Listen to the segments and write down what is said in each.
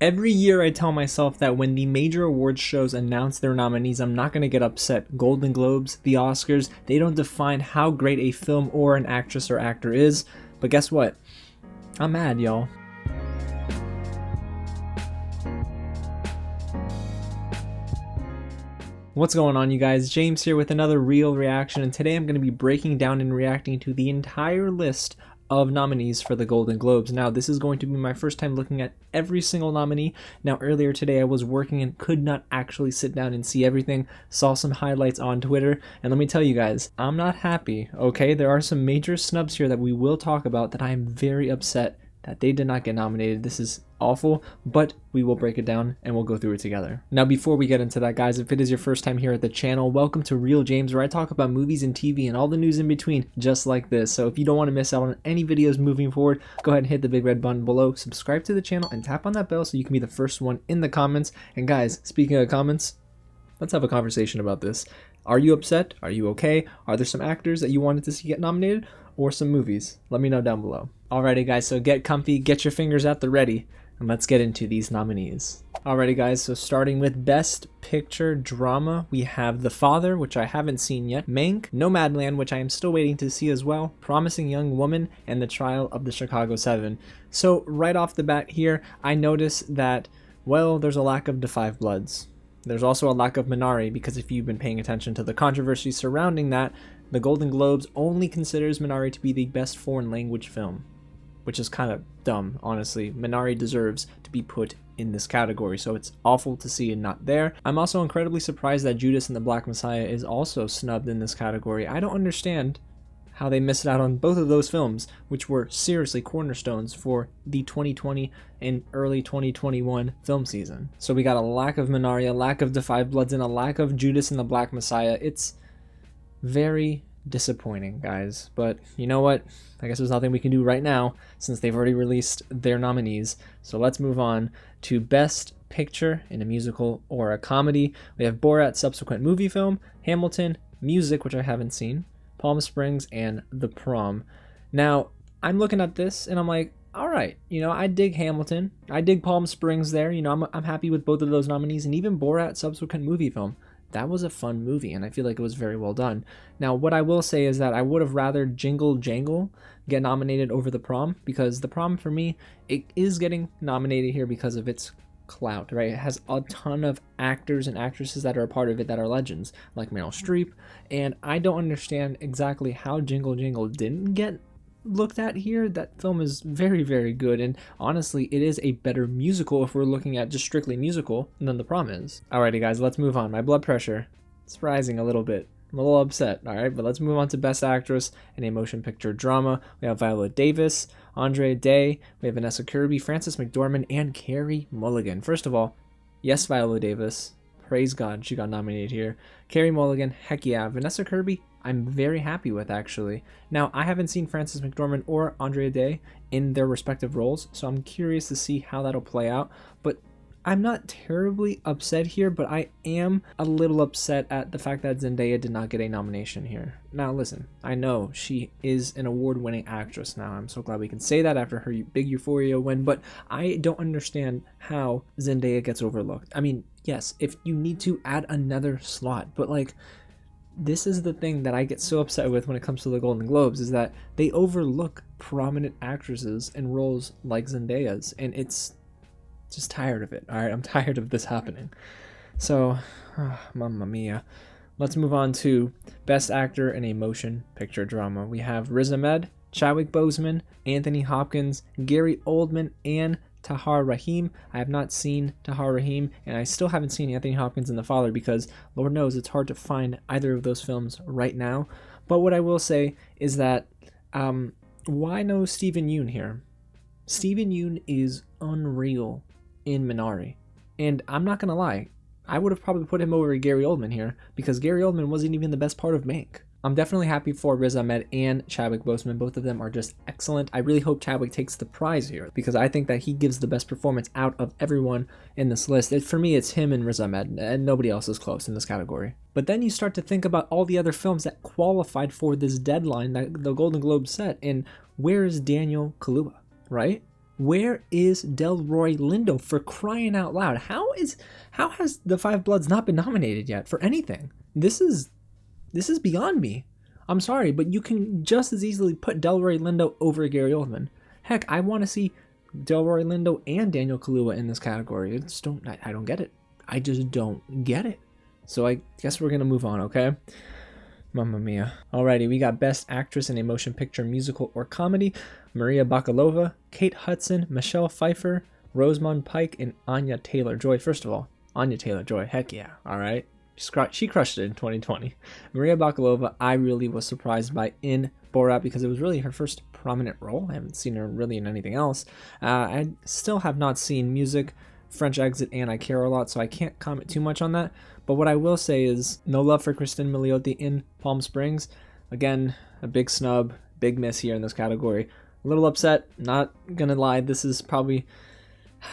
Every year I tell myself that when the major awards shows announce their nominees, I'm not going to get upset. Golden Globes, the Oscars, they don't define how great a film or an actress or actor is. But guess what? I'm mad, y'all. What's going on, you guys? James here with another real reaction, and today I'm going to be breaking down and reacting to the entire list of nominees for the Golden Globes. Now, this is going to be my first time looking at every single nominee. Now, earlier today I was working and could not actually sit down and see everything. Saw some highlights on Twitter, and let me tell you guys, I'm not happy, okay? There are some major snubs here that we will talk about that I am very upset that they did not get nominated. This is awful, but we will break it down and we'll go through it together. Now, before we get into that, guys, if it is your first time here at the channel, welcome to Real James, where I talk about movies and TV and all the news in between, just like this. So if you don't want to miss out on any videos moving forward, go ahead and hit the big red button below, subscribe to the channel, and tap on that bell so you can be the first one in the comments. And guys, speaking of comments, let's have a conversation about this. Are you upset? Are you okay? Are there some actors that you wanted to see get nominated, or some movies? Let me know down below. Alrighty guys, so get comfy, get your fingers at the ready, and let's get into these nominees. Alrighty guys, so starting with Best Picture Drama, we have The Father, which I haven't seen yet, Mank, Nomadland, which I am still waiting to see as well, Promising Young Woman, and The Trial of the Chicago 7. So right off the bat here, I notice that, well, there's a lack of The Five Bloods. There's also a lack of Minari, because if you've been paying attention to the controversy surrounding that, the Golden Globes only considers Minari to be the best foreign language film, which is kind of dumb, honestly. Minari deserves to be put in this category, so it's awful to see it not there. I'm also incredibly surprised that Judas and the Black Messiah is also snubbed in this category. I don't understand how they missed out on both of those films, which were seriously cornerstones for the 2020 and early 2021 film season. So we got a lack of Minari, a lack of The Five Bloods, and a lack of Judas and the Black Messiah. It's very disappointing, guys, but you know what? I guess there's nothing we can do right now since they've already released their nominees. So let's move on to Best Picture in a Musical or a Comedy. We have Borat Subsequent Movie Film, Hamilton, Music, which I haven't seen, Palm Springs, and The Prom. Now, I'm looking at this and I'm like, all right, you know, I dig Hamilton, I dig Palm Springs there, you know, I'm happy with both of those nominees, and even Borat Subsequent Movie Film. That was a fun movie, and I feel like it was very well done. Now, what I will say is that I would have rather Jingle Jangle get nominated over The Prom, because The Prom, for me, it is getting nominated here because of its clout, right? It has a ton of actors and actresses that are a part of it that are legends, like Meryl Streep, and I don't understand exactly how Jingle Jangle didn't get looked at here. That film is very, very good, and honestly it is a better musical if we're looking at just strictly musical than The Prom is. Alrighty guys, let's move on. My blood pressure is rising a little bit. I'm a little upset. Alright, but let's move on to Best Actress in a Motion Picture Drama. We have Viola Davis, Andra Day, we have Vanessa Kirby, Frances McDormand, and Carey Mulligan. First of all, yes, Viola Davis, praise God she got nominated here. Carey Mulligan, heck yeah. Vanessa Kirby, I'm very happy with, actually. Now, I haven't seen Frances McDormand or Andra Day in their respective roles, so I'm curious to see how that'll play out, but I'm not terribly upset here, but I am a little upset at the fact that Zendaya did not get a nomination here. Now, listen, I know she is an award-winning actress now. I'm so glad we can say that after her big Euphoria win, but I don't understand how Zendaya gets overlooked. I mean, yes, if you need to add another slot, but like, this is the thing that I get so upset with when it comes to the Golden Globes, is that they overlook prominent actresses in roles like Zendaya's, and it's just tired of it. All right, I'm tired of this happening. So, mamma mia. Let's move on to Best Actor in a Motion Picture Drama. We have Riz Ahmed, Chadwick Boseman, Anthony Hopkins, Gary Oldman, and Tahar Rahim. I have not seen Tahar Rahim, and I still haven't seen Anthony Hopkins in The Father, because Lord knows it's hard to find either of those films right now. But what I will say is that why no Steven Yeun here? Steven Yeun is unreal in Minari, and I'm not gonna lie, I would have probably put him over Gary Oldman here, because Gary Oldman wasn't even the best part of Mank. I'm definitely happy for Riz Ahmed and Chadwick Boseman. Both of them are just excellent. I really hope Chadwick takes the prize here, because I think that he gives the best performance out of everyone in this list. For me, it's him and Riz Ahmed, and nobody else is close in this category. But then you start to think about all the other films that qualified for this deadline that the Golden Globe set, and where is Daniel Kaluuya, right? Where is Delroy Lindo, for crying out loud? How has The Five Bloods not been nominated yet for anything? This is beyond me. I'm sorry, but you can just as easily put Delroy Lindo over Gary Oldman. Heck, I want to see Delroy Lindo and Daniel Kaluuya in this category. I don't get it. I just don't get it. So I guess we're gonna move on, okay? Mamma mia. Alrighty, we got Best Actress in a Motion Picture, Musical, or Comedy. Maria Bakalova, Kate Hudson, Michelle Pfeiffer, Rosamund Pike, and Anya Taylor-Joy. First of all, Anya Taylor-Joy, heck yeah, alright? She crushed it in 2020. Maria Bakalova, I really was surprised by in Borat because it was really her first prominent role. I haven't seen her really in anything else. I still have not seen Music, French Exit, and I Care a Lot, so I can't comment too much on that. But what I will say is no love for Kristen Milioti in Palm Springs. Again, a big snub, big miss here in this category. A little upset, not gonna lie. This is probably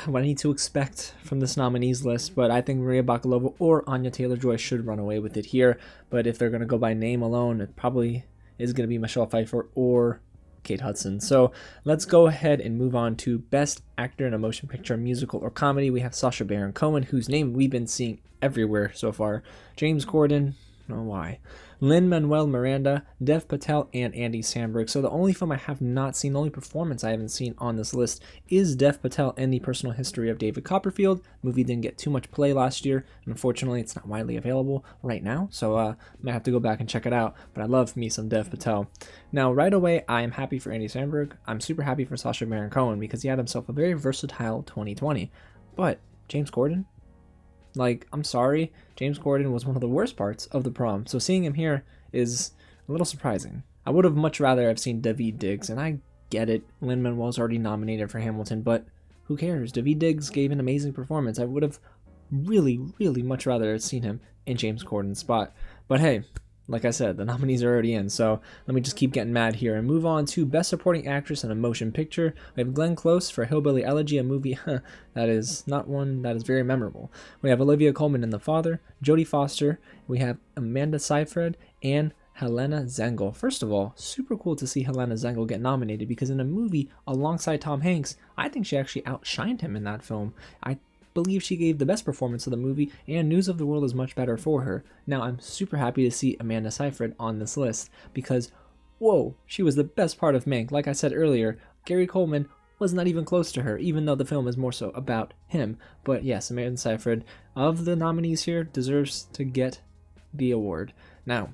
what I need to expect from this nominees list, but I think Maria Bakalova or Anya Taylor-Joy should run away with it here. But if they're gonna go by name alone, it probably is gonna be Michelle Pfeiffer or Kate Hudson. So let's go ahead and move on to Best Actor in a Motion Picture, Musical, or Comedy. We have Sacha Baron Cohen, whose name we've been seeing everywhere so far. James Corden, oh why? Lin-Manuel Miranda, Dev Patel, and Andy Samberg. So the only film I have not seen, the only performance I haven't seen on this list is Dev Patel in The Personal History of David Copperfield. The movie didn't get too much play last year, and unfortunately it's not widely available right now, so I might have to go back and check it out, but I love me some Dev Patel. Now right away, I am happy for Andy Samberg. I'm super happy for Sacha Baron Cohen because he had himself a very versatile 2020. But James Corden? Like, I'm sorry, James Corden was one of the worst parts of the prom, so seeing him here is a little surprising. I would have much rather have seen Daveed Diggs, and I get it, Lin-Manuel's already nominated for Hamilton, but who cares? Daveed Diggs gave an amazing performance. I would have really, really much rather have seen him in James Corden's spot. But hey, like I said, the nominees are already in, so let me just keep getting mad here and move on to Best Supporting Actress in a Motion Picture. We have Glenn Close for Hillbilly Elegy, a movie that is not one that is very memorable. We have Olivia Colman in The Father, Jodie Foster, we have Amanda Seyfried, and Helena Zengel. First of all, super cool to see Helena Zengel get nominated because in a movie alongside Tom Hanks, I think she actually outshined him in that film. I believe she gave the best performance of the movie, and News of the World is much better for her. Now, I'm super happy to see Amanda Seyfried on this list because, whoa, she was the best part of Mank. Like I said earlier, Gary Coleman was not even close to her, even though the film is more so about him. But yes, Amanda Seyfried, of the nominees here, deserves to get the award. Now,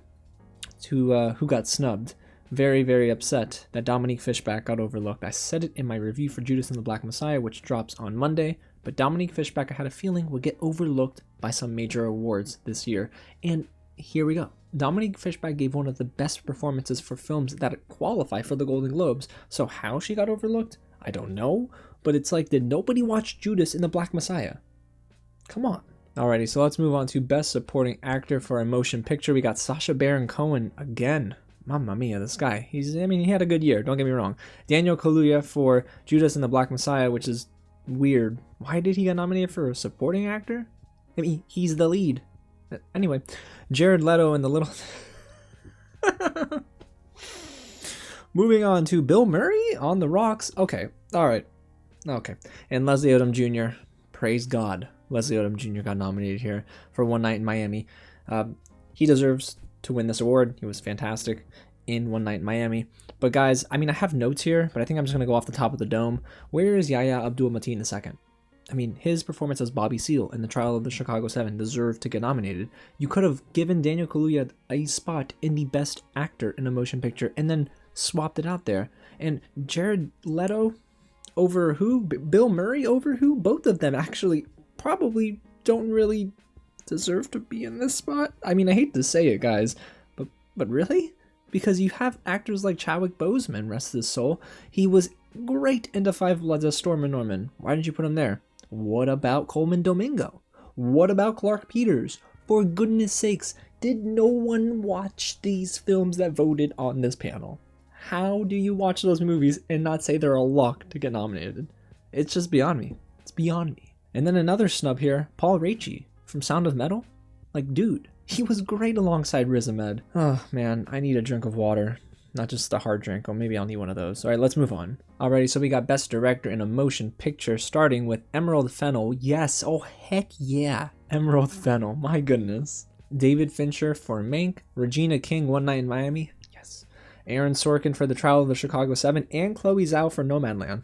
to who got snubbed. Very, very upset that Dominique Fishback got overlooked. I said it in my review for Judas and the Black Messiah, which drops on Monday, but Dominique Fishback, I had a feeling, would get overlooked by some major awards this year. And here we go. Dominique Fishback gave one of the best performances for films that qualify for the Golden Globes. So how she got overlooked, I don't know, but it's like, did nobody watch Judas and the Black Messiah? Come on. Alrighty, so let's move on to Best Supporting Actor for a Motion Picture. We got Sacha Baron Cohen again. Mamma mia, this guy. He had a good year, don't get me wrong. Daniel Kaluuya for Judas and the Black Messiah, which is weird. Why did he get nominated for a supporting actor? I mean, he's the lead. Anyway, Jared Leto in The Little... Moving on to Bill Murray on The Rocks. Okay, alright. Okay. And Leslie Odom Jr., praise God. Leslie Odom Jr. got nominated here for One Night in Miami. He deserves to win this award. He was fantastic in One Night in Miami. But guys, I mean, I have notes here, but I think I'm just going to go off the top of the dome. Where is Yahya Abdul-Mateen II? I mean, his performance as Bobby Seale in The Trial of the Chicago 7 deserved to get nominated. You could have given Daniel Kaluuya a spot in the Best Actor in a Motion Picture and then swapped it out there. And Jared Leto over who? Bill Murray over who? Both of them actually probably don't really deserve to be in this spot. I mean, I hate to say it, guys, but really? Because you have actors like Chadwick Boseman, rest his soul. He was great in The Five Bloods as Stormin' Norman. Why didn't you put him there? What about Coleman Domingo? What about Clark Peters? For goodness sakes, did no one watch these films that voted on this panel? How do you watch those movies and not say they're a lock to get nominated? It's just beyond me. It's beyond me. And then another snub here, Paul Raci from Sound of Metal. Like, dude, he was great alongside Riz Ahmed. Oh man, I need a drink of water. not just a hard drink. Oh, maybe I'll need one of those. All right, let's move on. Alrighty, so we got Best Director in a Motion Picture, starting with Emerald Fennell. Yes, oh heck yeah, Emerald Fennell, my goodness. David Fincher for Mank, Regina King, One Night in Miami. Yes. Aaron Sorkin for The Trial of the Chicago 7, and Chloe Zhao for Nomadland.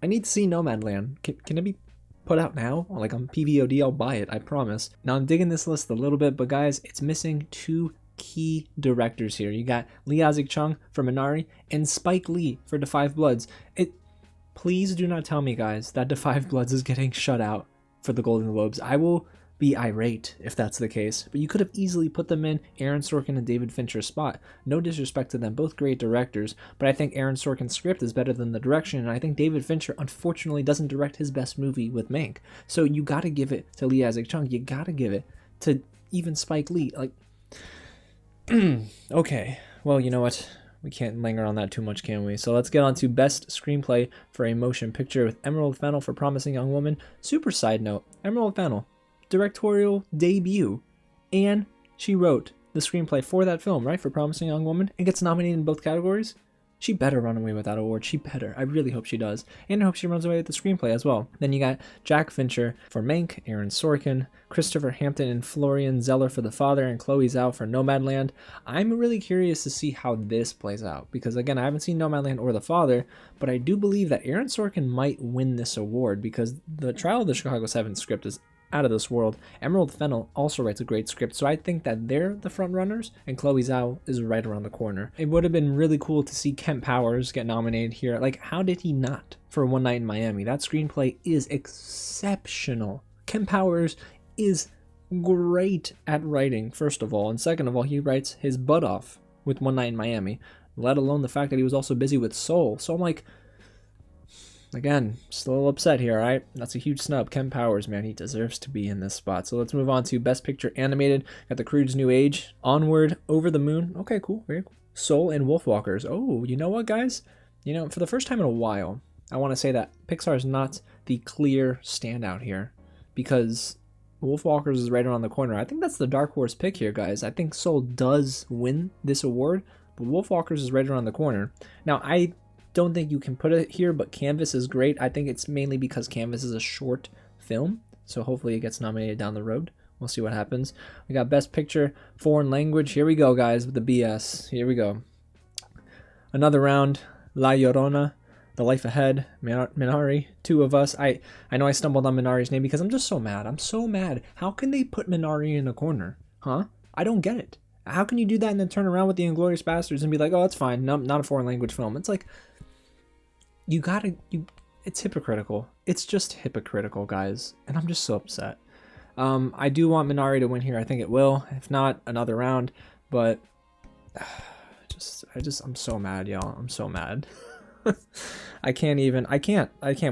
I need to see Nomadland. Can it be put out now? Like on PVOD, I'll buy it, I promise. Now I'm digging this list a little bit, but guys, it's missing 2 key directors here. You got Lee Isaac Chung for Minari and Spike Lee for Da 5 Bloods. Please do not tell me, guys, that Da 5 Bloods is getting shut out for the Golden Globes. I will be irate if that's the case, but you could have easily put them in Aaron Sorkin and David Fincher's spot. No disrespect to them, both great directors, but I think Aaron Sorkin's script is better than the direction, and I think David Fincher unfortunately doesn't direct his best movie with Mank. So you gotta give it to Lee Isaac Chung, you gotta give it to even Spike Lee. Like, okay, well, you know what? We can't linger on that too much, can we? So let's get on to Best Screenplay for a Motion Picture with Emerald Fennell for Promising Young Woman. Super side note, Emerald Fennell, directorial debut, and she wrote the screenplay for that film, right, for Promising Young Woman, and gets nominated in both categories. She better run away with that award. She better. I really hope she does. And I hope she runs away with the screenplay as well. Then you got Jack Fincher for Mank, Aaron Sorkin, Christopher Hampton and Florian Zeller for The Father, and Chloe Zhao for Nomadland. I'm really curious to see how this plays out, because again, I haven't seen Nomadland or The Father, but I do believe that Aaron Sorkin might win this award, because The Trial of the Chicago 7 script is out of this world. Emerald Fennell also writes a great script, so I think that they're the front runners, and Chloe Zhao is right around the corner. It would have been really cool to see Kent Powers get nominated here. Like, how did he not for One Night in Miami? That screenplay is exceptional. Kent Powers is great at writing, first of all, and second of all, he writes his butt off with One Night in Miami, let alone the fact that he was also busy with Soul. So I'm like, again, just a little upset here, right? That's a huge snub. Ken Powers, man, he deserves to be in this spot. So let's move on to Best Picture Animated. Got The Croods' New Age, Onward, Over the Moon. Okay, cool, very cool. Soul and Wolfwalkers. Oh, you know what, guys? You know, for the first time in a while, I want to say that Pixar is not the clear standout here, because Wolfwalkers is right around the corner. I think that's the dark horse pick here, guys. I think Soul does win this award, but Wolfwalkers is right around the corner. Now, I don't think you can put it here, but Canvas is great. I think it's mainly because Canvas is a short film, so hopefully it gets nominated down the road. We'll see what happens. We got Best Picture, Foreign Language. Here we go, guys, with the BS. Here we go. Another round. La Llorona, The Life Ahead, Minari, Two of Us. I know I stumbled on Minari's name because I'm just so mad. I'm so mad. How can they put Minari in a corner? Huh? I don't get it. How can you do that and then turn around with The Inglourious Basterds and be like, oh, it's fine. No, not a foreign language film. It's like, it's hypocritical. It's just hypocritical, guys. And I'm just so upset. I do want Minari to win here. I think it will. If not, another round. But I'm so mad, y'all. I'm so mad. I can't.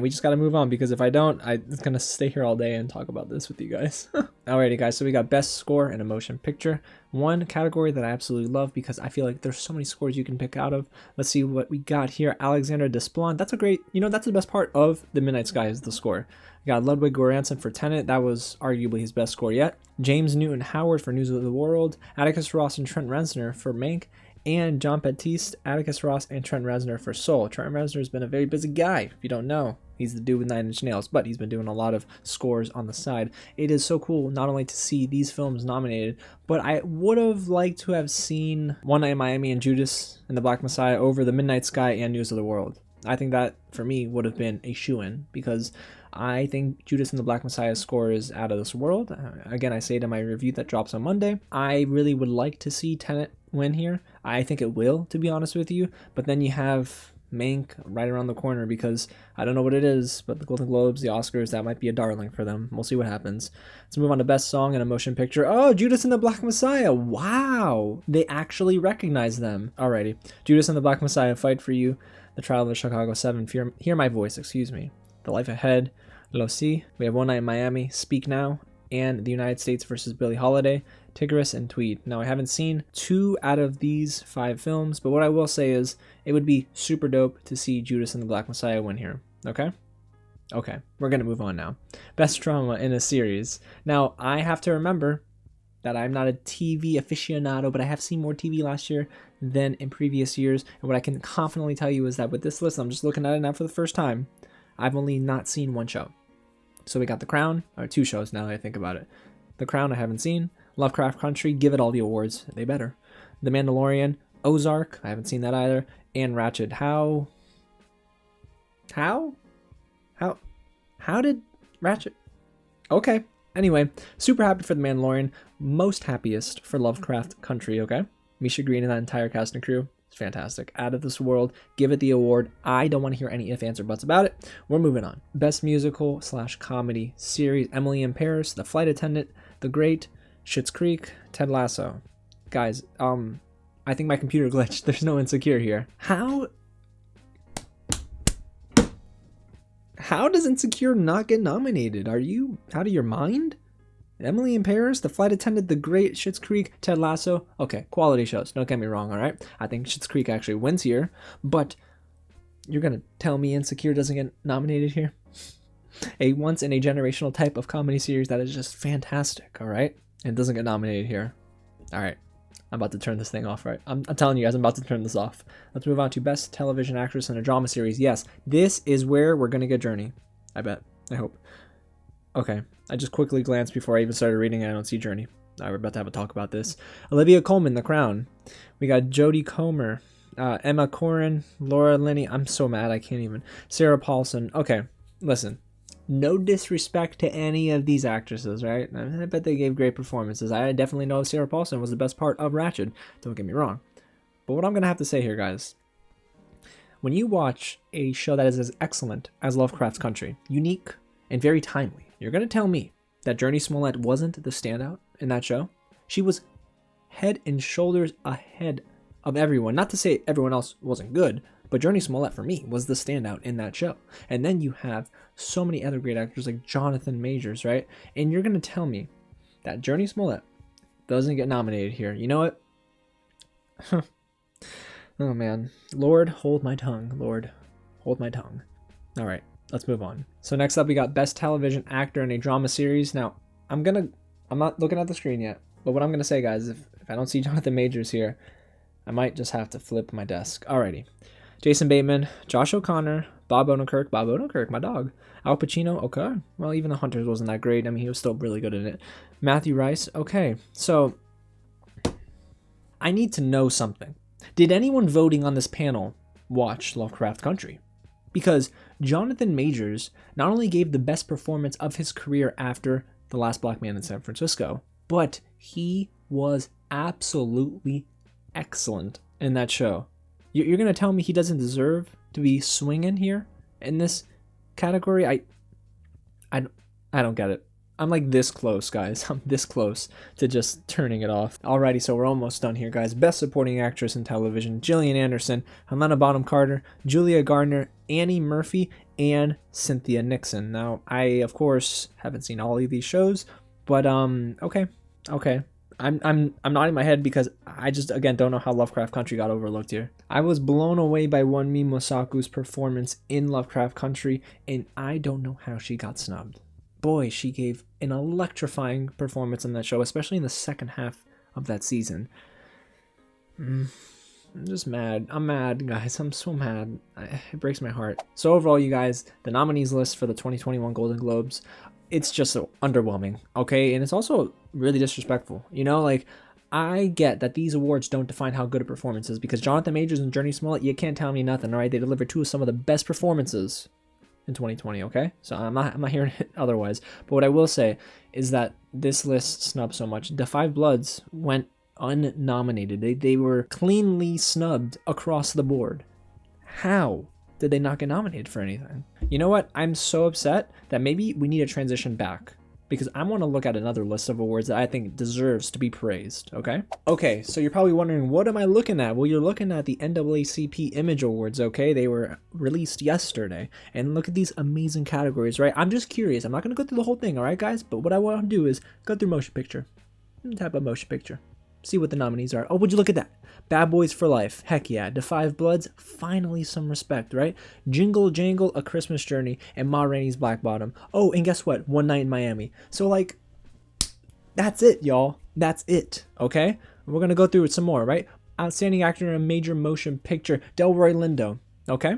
We just got to move on, because if I don't, I'm going to stay here all day and talk about this with you guys. Alrighty, guys. So we got Best Score in a Motion Picture. One category that I absolutely love, because I feel like there's so many scores you can pick out of. Let's see what we got here. Alexander Desplat. That's a great, that's the best part of The Midnight Sky is the score. We got Ludwig Göransson for Tenet. That was arguably his best score yet. James Newton Howard for News of the World. Atticus Ross and Trent Reznor for Mank. And John Baptiste, Atticus Ross, and Trent Reznor for Soul. Trent Reznor has been a very busy guy, if you don't know. He's the dude with 9 Inch Nails, but he's been doing a lot of scores on the side. It is so cool not only to see these films nominated, but I would have liked to have seen One Night in Miami and Judas and the Black Messiah over The Midnight Sky and News of the World. I think that, for me, would have been a shoo-in, because I think Judas and the Black Messiah's score is out of this world. Again, I say it in my review that drops on Monday. I really would like to see Tenet win here. I think it will, to be honest with you. But then you have Mank right around the corner, because I don't know what it is, but the Golden Globes, the Oscars, that might be a darling for them. We'll see what happens. Let's move on to Best Song in a Motion Picture. Oh, Judas and the Black Messiah. Wow. They actually recognize them. Alrighty. Judas and the Black Messiah, Fight for You. The Trial of the Chicago 7, Hear My Voice, The Life Ahead, Losi. We have One Night in Miami, Speak Now, and The United States versus Billie Holiday, Tigris, and Tweed. Now, I haven't seen 2 out of these 5 films, but what I will say is it would be super dope to see Judas and the Black Messiah win here. Okay? Okay, we're going to move on now. Best Drama in a Series. Now, I have to remember that I'm not a TV aficionado, but I have seen more TV last year than in previous years. And what I can confidently tell you is that with this list, I'm just looking at it now for the first time, I've only not seen one show. So we got The Crown, or 2 shows now that I think about it. The Crown I haven't seen. Lovecraft Country, give it all the awards. They better. The Mandalorian, Ozark, I haven't seen that either. And Ratched. How did Ratched? Okay. Anyway, super happy for The Mandalorian. Most happiest for Lovecraft Country, okay? Misha Green and that entire cast and crew. It's fantastic. Out of this world. Give it the award. I don't want to hear any ifs, ands, or buts about it. We're moving on. Best musical / comedy series. Emily in Paris, The Flight Attendant, The Great, Schitt's Creek, Ted Lasso. Guys, I think my computer glitched. There's no Insecure here. How does Insecure not get nominated? Are you out of your mind? Emily in Paris, The Flight Attendant, The Great, Schitt's Creek, Ted Lasso. Okay, quality shows. Don't get me wrong, all right? I think Schitt's Creek actually wins here, but you're going to tell me Insecure doesn't get nominated here? A once-in-a-generational type of comedy series that is just fantastic, all right? And doesn't get nominated here. All right, I'm about to turn this thing off, right? I'm telling you guys, I'm about to turn this off. Let's move on to Best Television Actress in a Drama Series. Yes, this is where we're going to get Journey. I bet. I hope. Okay, I just quickly glanced before I even started reading and I don't see Journey. All right, we're about to have a talk about this. Olivia Colman, The Crown. We got Jodie Comer, Emma Corrin, Laura Linney. I'm so mad, I can't even. Sarah Paulson. Okay, listen. No disrespect to any of these actresses, right? I bet they gave great performances. I definitely know Sarah Paulson was the best part of Ratched. Don't get me wrong. But what I'm going to have to say here, guys, when you watch a show that is as excellent as Lovecraft Country, unique and very timely, you're going to tell me that Jurnee Smollett wasn't the standout in that show? She was head and shoulders ahead of everyone. Not to say everyone else wasn't good, but Jurnee Smollett, for me, was the standout in that show. And then you have so many other great actors like Jonathan Majors, right? And you're going to tell me that Jurnee Smollett doesn't get nominated here. You know what? Oh, man. Lord, hold my tongue. Lord, hold my tongue. All right, let's move on. So next up, we got Best Television Actor in a Drama Series. Now, I'm not looking at the screen yet, but what I'm going to say, guys, if I don't see Jonathan Majors here, I might just have to flip my desk. Alrighty. Jason Bateman, Josh O'Connor, Bob Odenkirk, my dog. Al Pacino, okay. Well, even The Hunters wasn't that great. I mean, he was still really good in it. Matthew Rice, okay. So, I need to know something. Did anyone voting on this panel watch Lovecraft Country? Because Jonathan Majors not only gave the best performance of his career after The Last Black Man in San Francisco, but he was absolutely excellent in that show. You're going to tell me he doesn't deserve to be swinging here in this category? I don't get it. I'm like this close, guys. I'm this close to just turning it off. Alrighty, so we're almost done here, guys. Best Supporting Actress in Television, Gillian Anderson, Helena Bonham Carter, Julia Gardner, Annie Murphy, and Cynthia Nixon. Now, I, of course, haven't seen all of these shows, but, okay. I'm nodding my head because I just, again, don't know how Lovecraft Country got overlooked here. I was blown away by Wunmi Mosaku's performance in Lovecraft Country, and I don't know how she got snubbed. Boy, she gave an electrifying performance in that show, especially in the second half of that season. I'm just mad. I'm mad, guys. I'm so mad. It breaks my heart. So overall, you guys, the nominees list for the 2021 Golden Globes, it's just so underwhelming, okay? And it's also really disrespectful. You know, like, I get that these awards don't define how good a performance is, because Jonathan Majors and Jurnee Smollett, you can't tell me nothing, all right? They delivered 2 of some of the best performances in 2020, okay? So I'm not hearing it otherwise. But what I will say is that this list snubbed so much. The Five Bloods went unnominated. They were cleanly snubbed across the board. How did they not get nominated for anything? You know what? I'm so upset that maybe we need to transition back, because I want to look at another list of awards that I think deserves to be praised, okay? Okay, so you're probably wondering, what am I looking at? Well, you're looking at the NAACP Image Awards, okay? They were released yesterday, and look at these amazing categories, right? I'm just curious. I'm not going to go through the whole thing, all right, guys? But what I want to do is go through motion picture. Type of motion picture. See what the nominees are. Oh, would you look at that? Bad Boys for Life. Heck yeah. The Five Bloods. Finally some respect, right? Jingle Jangle, A Christmas Journey, and Ma Rainey's Black Bottom. Oh, and guess what? One Night in Miami. So, like, that's it, y'all. That's it, okay? We're going to go through it some more, right? Outstanding actor in a major motion picture, Delroy Lindo. Okay?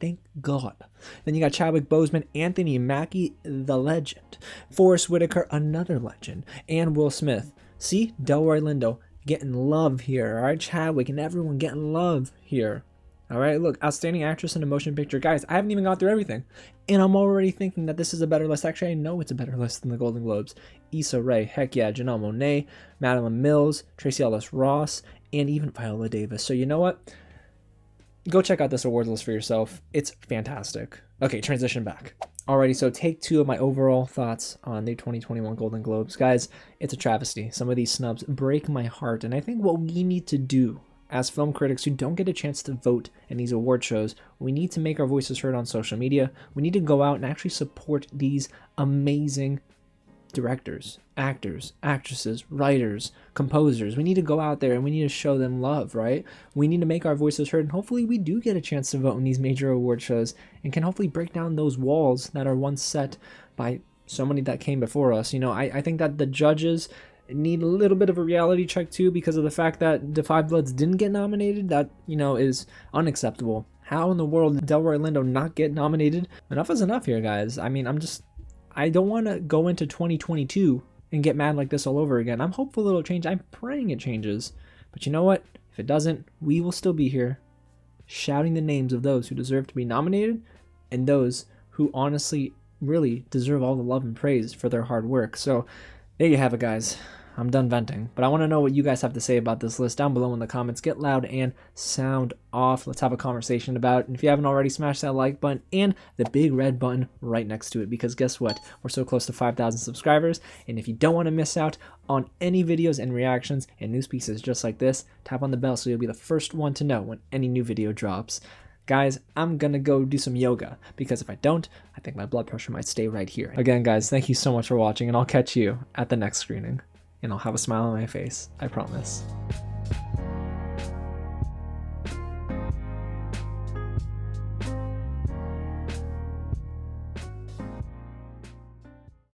Thank God. Then you got Chadwick Boseman, Anthony Mackie, the legend. Forrest Whitaker, another legend. And Will Smith. See? Delroy Lindo getting love here, alright? Chadwick and everyone getting love here. Alright, look, outstanding actress in a motion picture. Guys, I haven't even gone through everything. And I'm already thinking that this is a better list. Actually, I know it's a better list than the Golden Globes. Issa Rae, heck yeah, Janelle Monáe, Madeline Mills, Tracee Ellis Ross, and even Viola Davis. So you know what? Go check out this awards list for yourself. It's fantastic. Okay, transition back. Alrighty, so take two of my overall thoughts on the 2021 Golden Globes. Guys, it's a travesty. Some of these snubs break my heart, and I think what we need to do as film critics who don't get a chance to vote in these award shows, we need to make our voices heard on social media. We need to go out and actually support these amazing directors, actors, actresses, writers, composers. We need to go out there and we need to show them love, right? We need to make our voices heard, and hopefully we do get a chance to vote in these major award shows and can hopefully break down those walls that are once set by so many that came before us. You know, I think that the judges need a little bit of a reality check too, because of the fact that The Five Bloods didn't get nominated. That, you know, is unacceptable. How in the world did Delroy Lindo not get nominated? Enough is enough here, guys. I mean, I don't want to go into 2022 and get mad like this all over again. I'm hopeful it'll change. I'm praying it changes. But you know what? If it doesn't, we will still be here shouting the names of those who deserve to be nominated and those who honestly really deserve all the love and praise for their hard work. So there you have it, guys. I'm done venting, but I want to know what you guys have to say about this list down below in the comments. Get loud and sound off. Let's have a conversation about it. And if you haven't already, smash that like button and the big red button right next to it, because guess what? We're so close to 5,000 subscribers. And if you don't want to miss out on any videos and reactions and news pieces just like this, tap on the bell so you'll be the first one to know when any new video drops. Guys, I'm gonna go do some yoga, because if I don't, I think my blood pressure might stay right here. Again, guys, thank you so much for watching, and I'll catch you at the next screening. And I'll have a smile on my face, I promise.